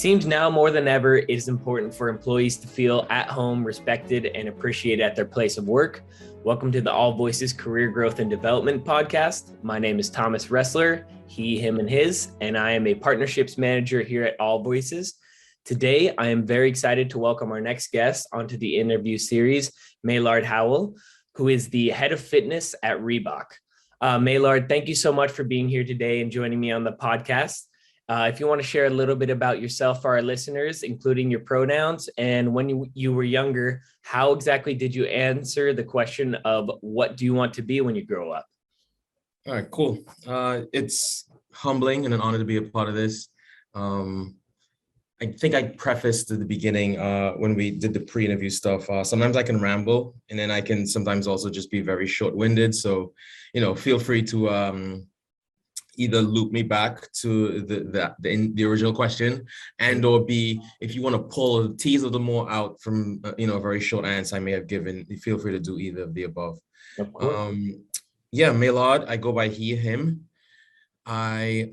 seems now more than ever, it is important for employees to feel at home, respected, and appreciated at their place of work. Welcome to the AllVoices Career Growth and Development Podcast. My name is Thomas Ressler, he, him, and his, and I am a partnerships manager here at AllVoices. Today, I am very excited to welcome our next guest onto the interview series, Maillard Howell, who is the head of fitness at Reebok. Maillard, thank you so much for being here today and joining me on the podcast. If you want to share a little bit about yourself for our listeners, including your pronouns, and when you were younger, how exactly did you answer the question of what do you want to be when you grow up? All right, cool. It's humbling and an honor to be a part of this. I think I prefaced at the beginning when we did the pre-interview stuff. Sometimes I can ramble, and then I can sometimes also just be very short-winded. So, feel free to either loop me back to the original question, and or be, if you want to tease a little more out from a very short answer I may have given, feel free to do either of the above. Of course. Maillard, I go by he, him. What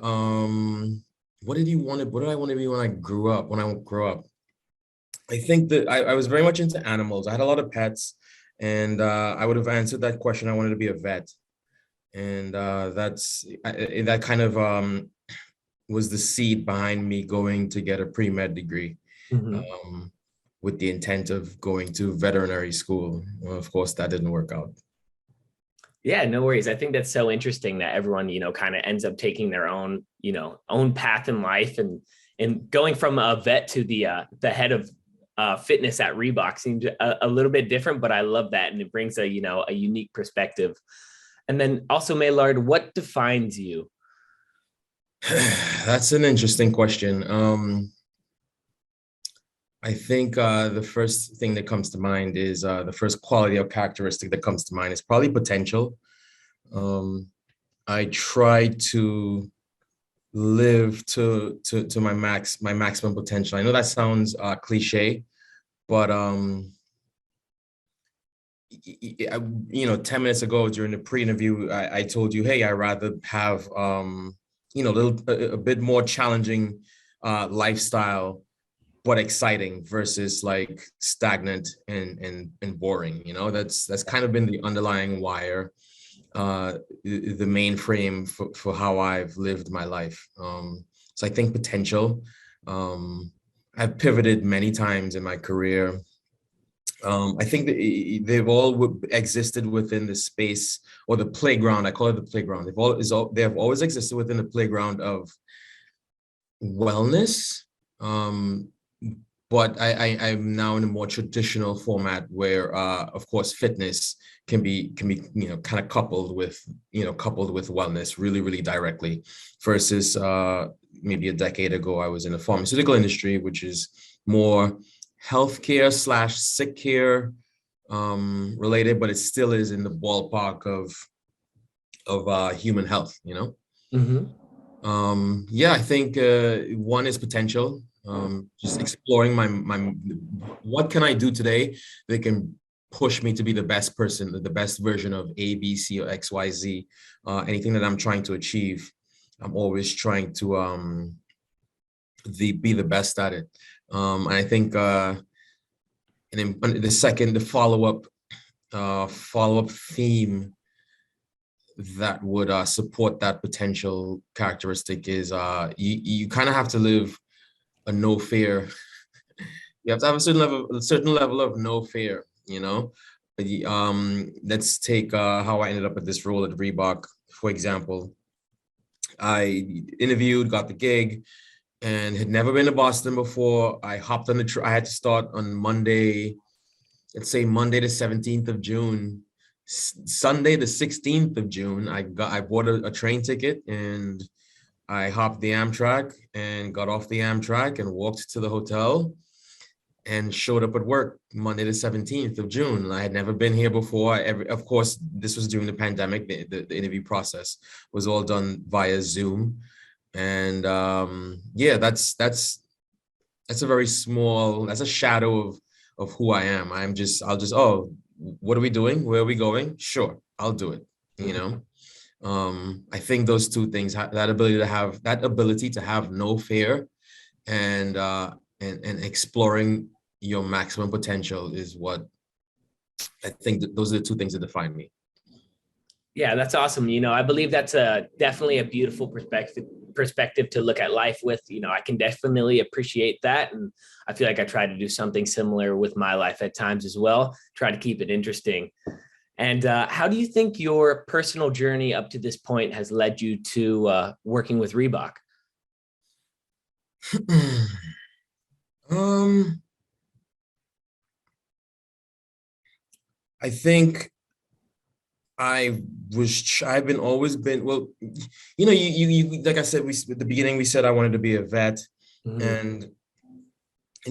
did I want to be when I grew up? I think that I was very much into animals. I had a lot of pets, and I would have answered that question. I wanted to be a vet. And that kind of was the seed behind me going to get a pre-med degree, with the intent of going to veterinary school. Well, of course, that didn't work out. Yeah, no worries. I think that's so interesting that everyone, kind of ends up taking their own, own path in life, and going from a vet to the head of fitness at Reebok seems a little bit different, but I love that. And it brings a unique perspective. And then also, Maillard, what defines you? That's an interesting question. I think the first thing that comes to mind is the first quality or characteristic that comes to mind is probably potential. I try to live to my maximum potential. I know that sounds cliche, but 10 minutes ago during the pre-interview, I told you, hey, I'd rather have a bit more challenging lifestyle, but exciting versus like stagnant and boring. That's kind of been the underlying wire, the main frame for how I've lived my life. So I think potential. I've pivoted many times in my career. I think that they've all existed within the space or the playground. I call it the playground. They have always existed within the playground of wellness. But I'm now in a more traditional format where, of course, fitness can be kind of coupled with wellness really, really directly. Versus maybe a decade ago, I was in the pharmaceutical industry, which is more healthcare / sick care related, but it still is in the ballpark of human health. I think one is potential. Just exploring my what can I do today that can push me to be the best person, the best version of A, B, C, or X, Y, Z. Anything that I'm trying to achieve, I'm always trying to be the best at it. And I think and then the follow-up theme that would support that potential characteristic is you kind of have to live a no fear. You have to have a certain level of no fear. Let's take how I ended up at this role at Reebok, for example. I interviewed, got the gig, and had never been to Boston before. I hopped on I had to start on Monday, let's say Monday the 17th of June. Sunday the 16th of June, I bought a train ticket, and I hopped the Amtrak and got off the Amtrak and walked to the hotel and showed up at work Monday the 17th of June. I had never been here before. Of course, this was during the pandemic. The interview process was all done via Zoom. And that's a shadow of who I am. What are we doing? Where are we going? Sure, I'll do it. I think those two things, that ability to have no fear and exploring your maximum potential is what I think that those are the two things that define me. Yeah, that's awesome. I believe that's definitely a beautiful perspective to look at life with. I can definitely appreciate that. And I feel like I try to do something similar with my life at times as well, try to keep it interesting. And how do you think your personal journey up to this point has led you to working with Reebok? I think I've been always been, well, you like I said, at the beginning, we said I wanted to be a vet. Mm-hmm. And,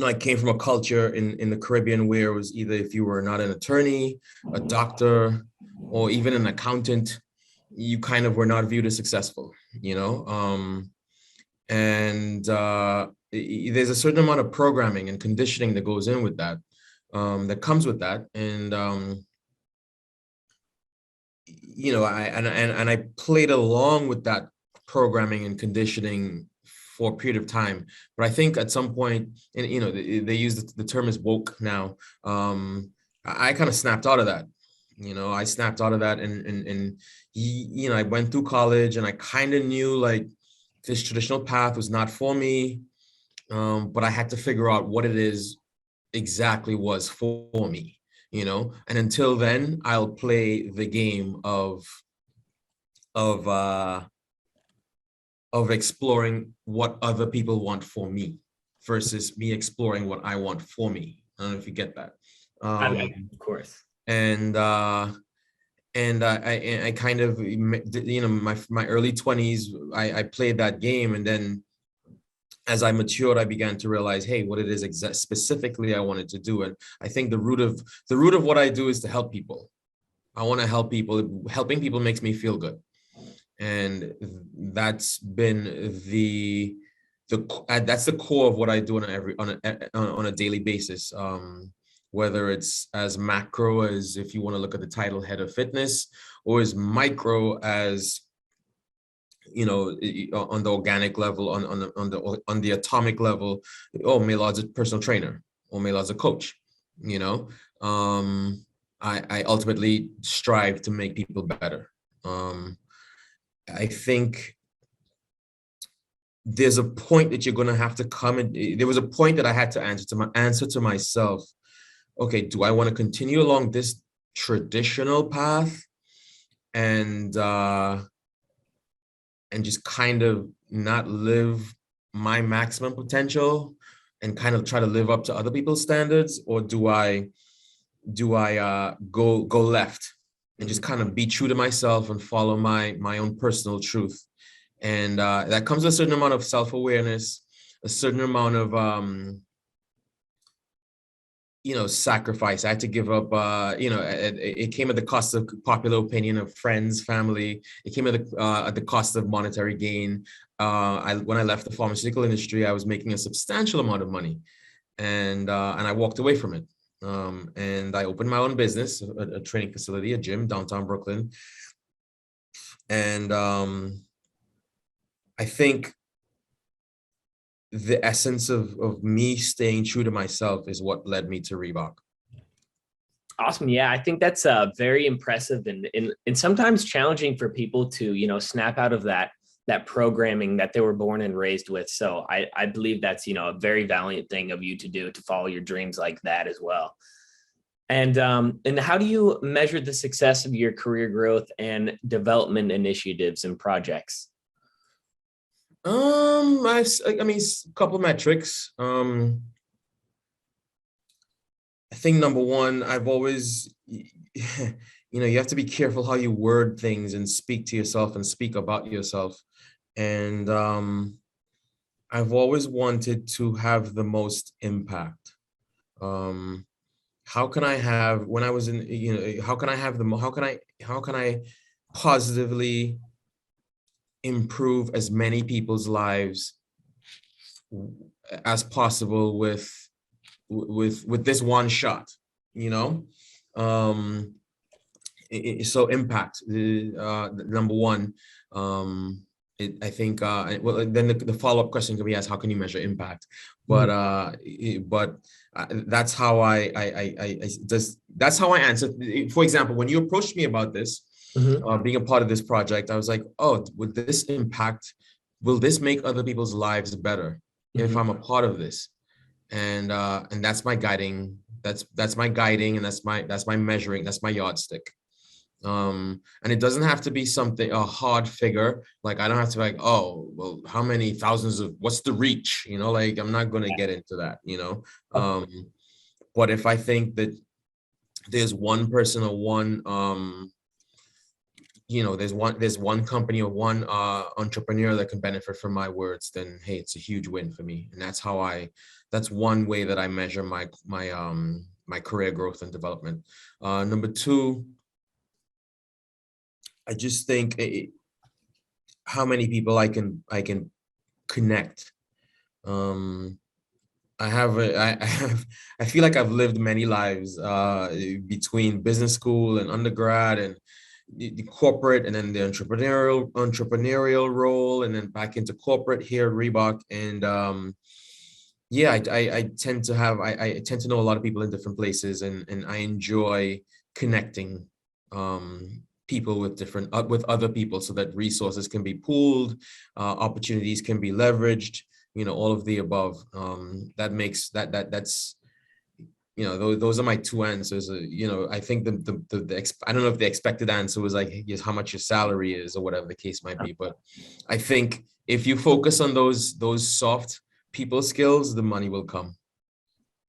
I came from a culture in the Caribbean where it was either if you were not an attorney, a doctor, or even an accountant, you kind of were not viewed as successful, and there's a certain amount of programming and conditioning that goes in with that, that comes with that. And, I played along with that programming and conditioning for a period of time. But I think at some point, and they use the term is woke now. I kind of snapped out of that. I snapped out of that, and I went through college, and I kind of knew like this traditional path was not for me, but I had to figure out what it is exactly was for me. And until then, I'll play the game of exploring what other people want for me versus me exploring what I want for me. I don't know if you get that. Of course. And I kind of, my early 20s, I played that game, and then as I matured, I began to realize, hey, what it is specifically I wanted to do. And I think the root of what I do is to help people. I want to help people. Helping people makes me feel good. And that's been that's the core of what I do on a daily basis. Whether it's as macro as, if you want to look at the title, head of fitness, or as micro as, on the organic level, on the atomic level. Oh, Maillard's a personal trainer, or Maillard's a coach. I ultimately strive to make people better. I think there's a point that you're going to have to come, and there was a point that I had to answer to myself. Okay, do I want to continue along this traditional path and just kind of not live my maximum potential and kind of try to live up to other people's standards? Or do I go left and just kind of be true to myself and follow my own personal truth? And that comes with a certain amount of self-awareness, a certain amount of sacrifice. I had to give up, it came at the cost of popular opinion of friends, family. It came at the cost of monetary gain. When I left the pharmaceutical industry, I was making a substantial amount of money, and I walked away from it. And I opened my own business, a training facility, a gym, downtown Brooklyn. And I think the essence of me staying true to myself is what led me to Reebok. Awesome. Yeah, I think that's very impressive and sometimes challenging for people to, snap out of that programming that they were born and raised with. So I believe that's, a very valiant thing of you to do, to follow your dreams like that as well. And how do you measure the success of your career growth and development initiatives and projects? I mean, a couple of metrics. I think number one, I've always, you have to be careful how you word things and speak to yourself and speak about yourself. And I've always wanted to have the most impact. How can I have, when I was in, how can I positively improve as many people's lives as possible with this one shot, so impact, number one, I think well, then the follow-up question can be asked, how can you measure impact? But that's how that's how I answer. For example, when you approached me about this, being a part of this project, I was like, oh, would this impact, will this make other people's lives better if I'm a part of this? And that's my guiding, that's my guiding, and that's my measuring, that's my yardstick. And it doesn't have to be something, a hard figure. Like, I don't have to like, oh, well, how many thousands of, what's the reach? You know, like, I'm not going to get into that, you know? But if I think that there's one person or one, you know, there's one company or one entrepreneur that can benefit from my words, then hey, it's a huge win for me. And that's one way that I measure my career growth and development. Number two, I just think how many people I can connect. I feel like I've lived many lives between business school and undergrad and the corporate, and then the entrepreneurial role, and then back into corporate here at Reebok. And yeah, I tend to know a lot of people in different places, and I enjoy connecting people with with other people, so that resources can be pooled, opportunities can be leveraged, you know, all of the above. That's, you know, those are my two answers. You know, I think I don't know if the expected answer was like, yes, how much your salary is or whatever the case might be, but I think if you focus on those soft people skills, the money will come.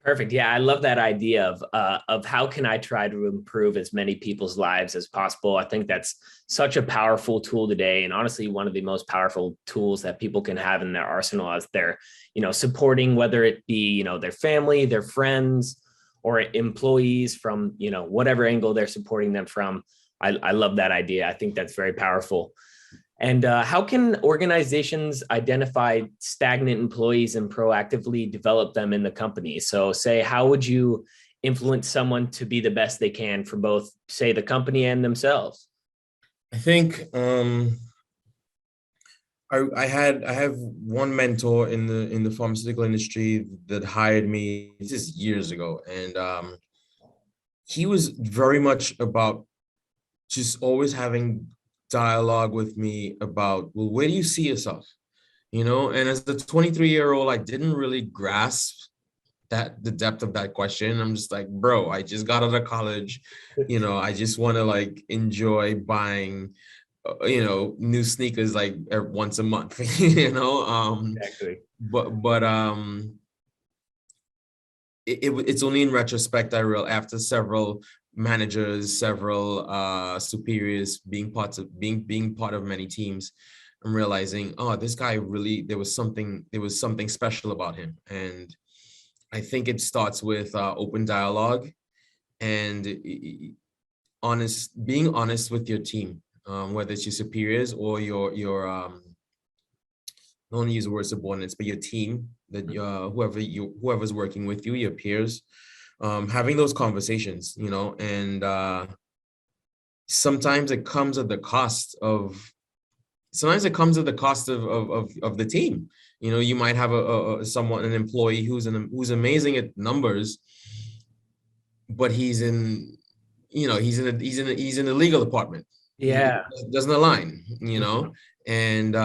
Perfect. Yeah, I love that idea of how can I try to improve as many people's lives as possible. I think that's such a powerful tool today, and honestly, one of the most powerful tools that people can have in their arsenal as they're, you know, supporting, whether it be, you know, their family, their friends, or employees from, you know, whatever angle they're supporting them from. I love that idea. I think that's very powerful. And how can organizations identify stagnant employees and proactively develop them in the company? So say, how would you influence someone to be the best they can for both, say, the company and themselves? I think I have one mentor in the pharmaceutical industry that hired me just years ago. And he was very much about just always having dialogue with me about, well, where do you see yourself? You know, and as the 23-year-old, I didn't really grasp the depth of that question. I'm just like, bro, I just got out of college. You know, I just want to like enjoy buying, you know, new sneakers like once a month, you know? Exactly. But it's only in retrospect after several managers, several superiors being part of many teams, I'm realizing, oh, this guy really, there was something special about him. And I think it starts with open dialogue and being honest with your team, whether it's your superiors or your I don't want to use the word subordinates, but your team, that whoever's working with you, your peers, having those conversations, you know, and sometimes it comes at the cost of the team. You know, you might have an employee who's amazing at numbers, but he's in the legal department. Yeah. It doesn't align, you know. And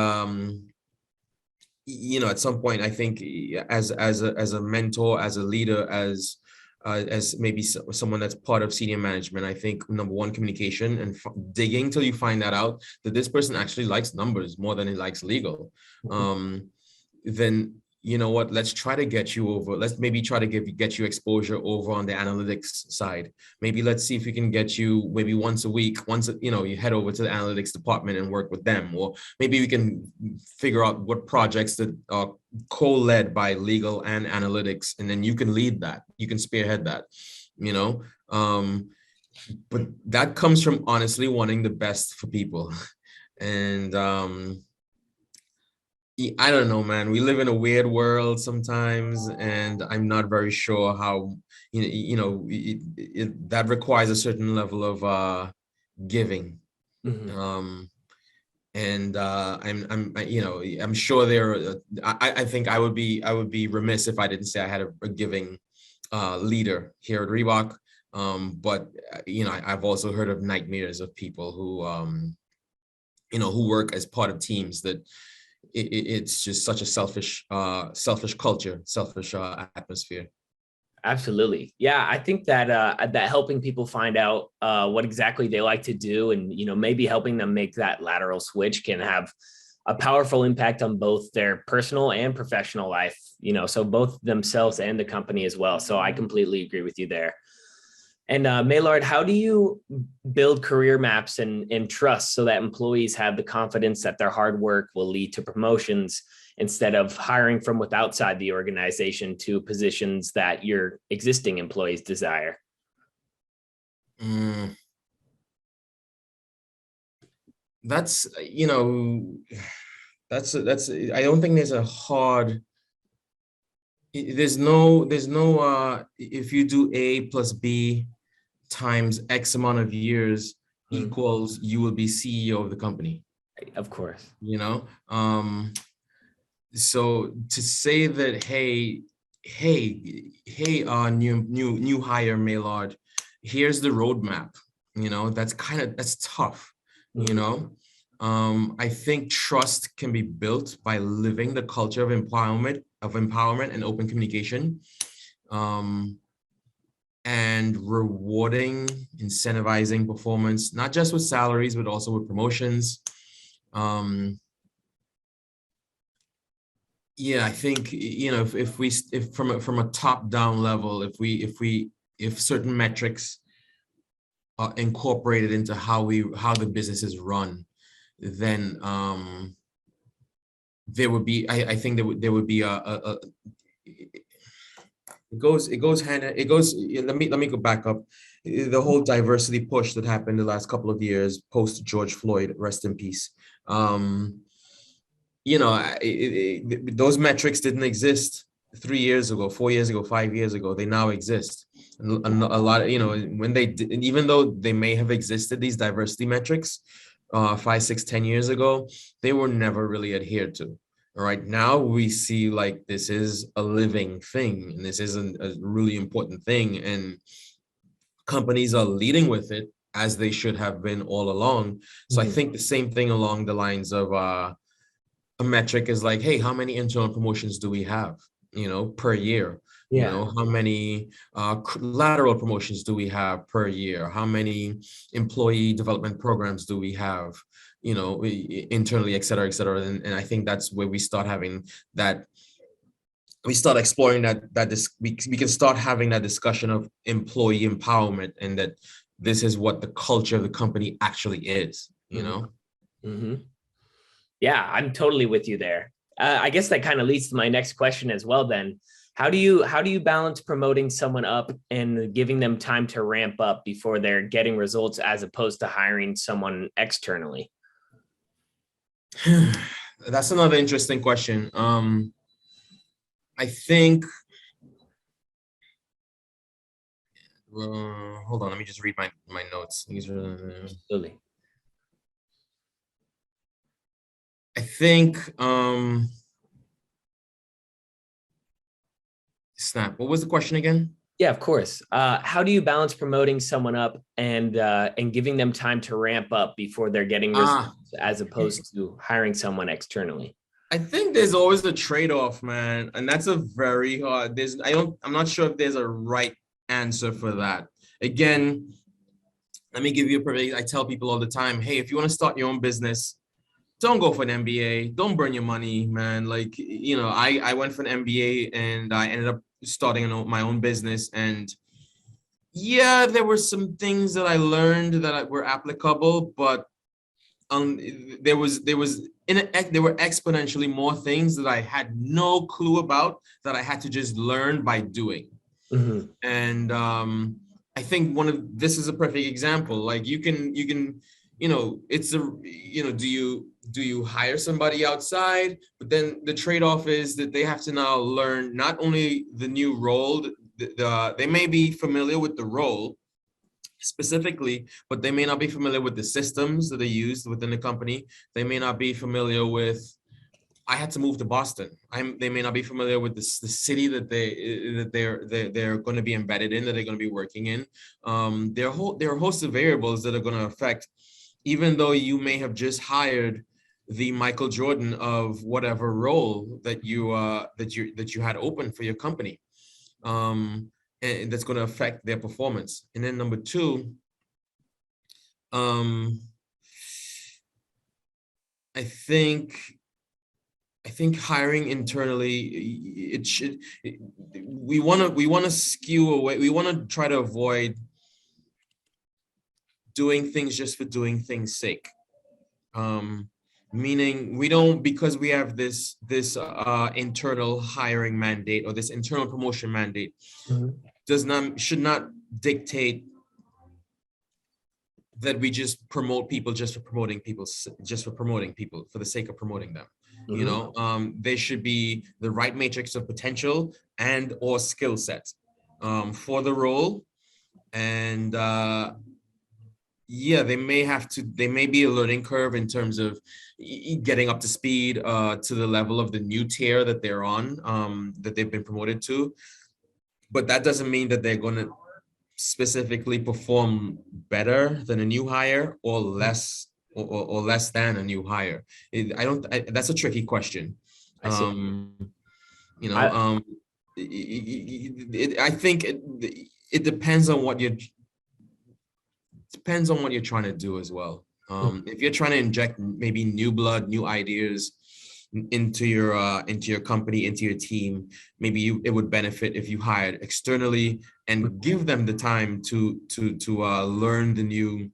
you know, at some point, I think as a mentor, as a leader, as maybe someone that's part of senior management, I think number one, communication, and digging till you find that out, that this person actually likes numbers more than he likes legal. Then, you know what, let's try to get you over. Let's maybe try to get you exposure over on the analytics side. Maybe let's see if we can get you maybe once a week, you know, you head over to the analytics department and work with them. Or maybe we can figure out what projects that are co-led by legal and analytics, and then you can lead that, you can spearhead that, you know. But that comes from honestly wanting the best for people. And I don't know, man. We live in a weird world sometimes, and I'm not very sure how, that requires a certain level of giving. And I'm sure I think I would be remiss if I didn't say I had a giving leader here at Reebok. But I've also heard of nightmares of people who work as part of teams that it's just such a selfish culture, selfish atmosphere. Absolutely. Yeah, I think that that helping people find out what exactly they like to do, and maybe helping them make that lateral switch can have a powerful impact on both their personal and professional life, so both themselves and the company as well. So I completely agree with you there. And Maillard, how do you build career maps and trust so that employees have the confidence that their hard work will lead to promotions instead of hiring from outside the organization to positions that your existing employees desire? That's I don't think there's no if you do A plus B times X amount of years equals you will be CEO of the company. Of course. So to say that, hey, new hire Maillard, here's the roadmap, that's tough. I think trust can be built by living the culture of empowerment and open communication, and rewarding, incentivizing performance, not just with salaries, but also with promotions. I think, if from a top down level, if certain metrics are incorporated into how the business is run, then there would be, I think there would be it goes hand in, it goes, let me go back up. The whole diversity push that happened the last couple of years post George Floyd, rest in peace. Those metrics didn't exist 3 years ago, 4 years ago, 5 years ago. They now exist. And a lot of, when they did, even though they may have existed, these diversity metrics 5, 6, 10 years ago, they were never really adhered to. All right, now we see like this is a living thing, and this is a really important thing, and companies are leading with it as they should have been all along. So I think the same thing along the lines of a metric is like, hey, how many internal promotions do we have, per year? How many lateral promotions do we have per year? How many employee development programs do we have, internally, et cetera, et cetera. And I think that's where we start having that. We start exploring we can start having that discussion of employee empowerment, and that this is what the culture of the company actually is, Yeah, I'm totally with you there. I guess that kind of leads to my next question as well then. How do you balance promoting someone up and giving them time to ramp up before they're getting results, as opposed to hiring someone externally? That's another interesting question. I think, hold on, let me just read my notes. These are Really? I think, snap. What was the question again? Yeah, of course. How do you balance promoting someone up and giving them time to ramp up before they're getting results, as opposed to hiring someone externally? I think there's always a trade-off, man, and that's a very hard. I'm not sure if there's a right answer for that. Again, let me give you a perfect. I tell people all the time, hey, if you want to start your own business, don't go for an MBA. Don't burn your money, man. Like, I went for an MBA and I ended up starting my own business. And yeah, there were some things that I learned that were applicable, but there were exponentially more things that I had no clue about that I had to just learn by doing. And I think this is a perfect example. Like you can, it's do you hire somebody outside? But then the trade-off is that they have to now learn not only the new role, they may be familiar with the role, specifically, but they may not be familiar with the systems that are used within the company. They may not be familiar with, I had to move to Boston. They may not be familiar with the city that they're going to be embedded in, that they're going to be working in. There are a host of variables that are going to affect, even though you may have just hired the Michael Jordan of whatever role that you had open for your company. And that's going to affect their performance. And then number two, I think hiring internally, we want to skew away. We want to try to avoid doing things just for doing things sake. Meaning we don't, because we have this internal hiring mandate or this internal promotion mandate, should not dictate that we just promote people just for promoting people for the sake of promoting them. You know, there should be the right matrix of potential and or skill set for the role. And yeah, they may be a learning curve in terms of getting up to speed to the level of the new tier that they're on, that they've been promoted to. But that doesn't mean that they're going to specifically perform better than a new hire or less or less than a new hire. That's a tricky question. I think it depends on what you're trying to do as well. If you're trying to inject maybe new blood, new ideas into your company, into your team, maybe it would benefit if you hired externally and give them the time to learn the new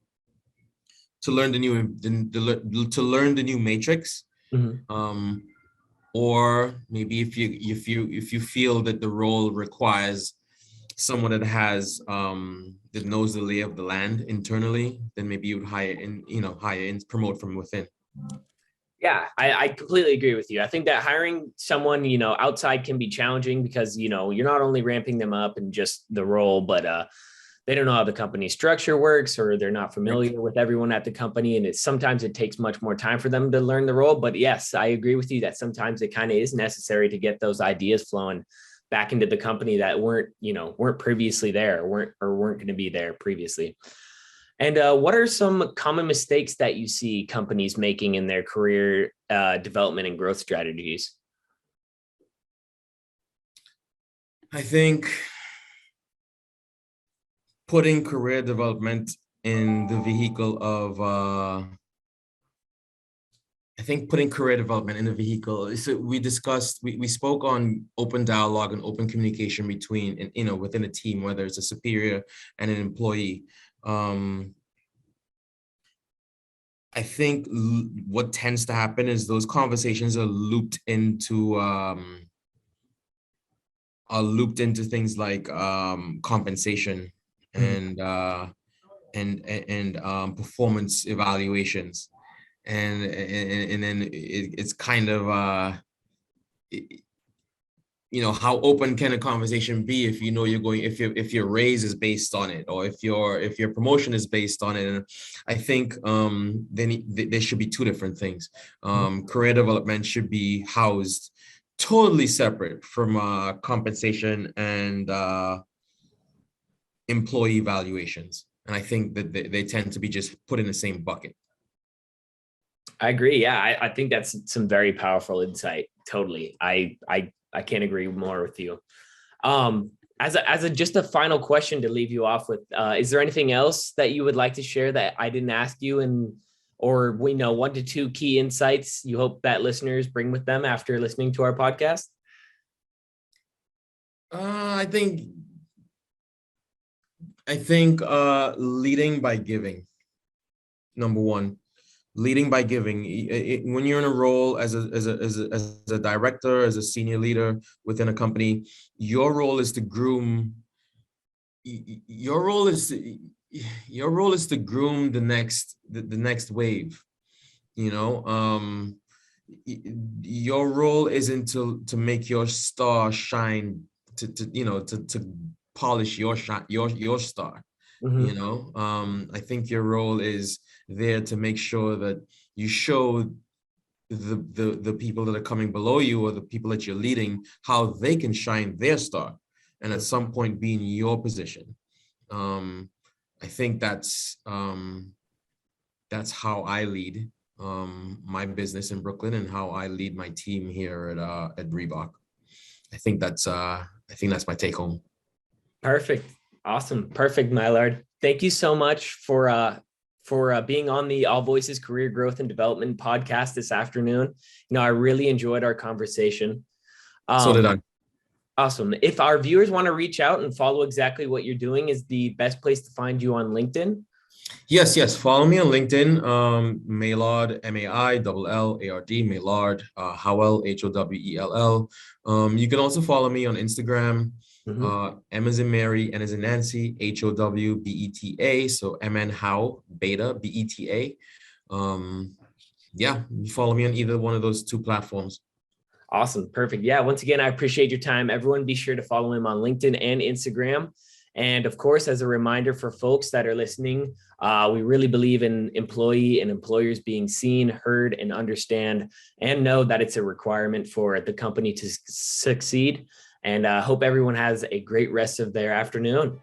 matrix. Or maybe if you feel that the role requires someone that that knows the lay of the land internally, then maybe you would hire and promote from within. Yeah, I completely agree with you. I think that hiring someone, outside can be challenging because, you're not only ramping them up in just the role, but they don't know how the company structure works, or they're not familiar with everyone at the company. And sometimes it takes much more time for them to learn the role. But yes, I agree with you that sometimes it kind of is necessary to get those ideas flowing back into the company that weren't previously there, weren't going to be there previously. And what are some common mistakes that you see companies making in their career development and growth strategies? I think putting career development in the vehicle of So we spoke on open dialogue and open communication between, within a team, whether it's a superior and an employee. I think what tends to happen is those conversations are looped into things like compensation and performance evaluations, and then it's kind of how open can a conversation be if if your raise is based on it, or if your promotion is based on it. And I think then there should be two different things. Career development should be housed totally separate from compensation and employee evaluations. And I think that they tend to be just put in the same bucket. I agree. Yeah, I think that's some very powerful insight. Totally. I can't agree more with you. As just a final question to leave you off with, is there anything else that you would like to share that I didn't ask you, or 1 to 2 key insights you hope that listeners bring with them after listening to our podcast? I think leading by giving. Number one. Leading by giving. When you're in a role as a director, as a senior leader within a company, your role is to groom. Your role is to groom the next wave. Your role isn't to make your star shine, to polish your star. You know, I think your role is there to make sure that you show the people that are coming below you or the people that you're leading how they can shine their star and at some point be in your position. I think that's how I lead my business in Brooklyn and how I lead my team here at Reebok. I think that's my take home. Perfect. Awesome. Perfect, Maillard. Thank you so much for being on the AllVoices Career Growth and Development podcast this afternoon. I really enjoyed our conversation. So did I. Awesome. If our viewers want to reach out and follow exactly what you're doing, is the best place to find you on LinkedIn? Yes. Follow me on LinkedIn. Maillard, Maillard, Maillard, Howell, Howell. You can also follow me on Instagram. M as in Mary, N as in Nancy, HOWBETA. So MN How Beta BETA. You follow me on either one of those two platforms. Awesome. Perfect. Yeah. Once again, I appreciate your time. Everyone be sure to follow him on LinkedIn and Instagram. And of course, as a reminder for folks that are listening, we really believe in employee and employers being seen, heard, and understand, and know that it's a requirement for the company to succeed. And hope everyone has a great rest of their afternoon.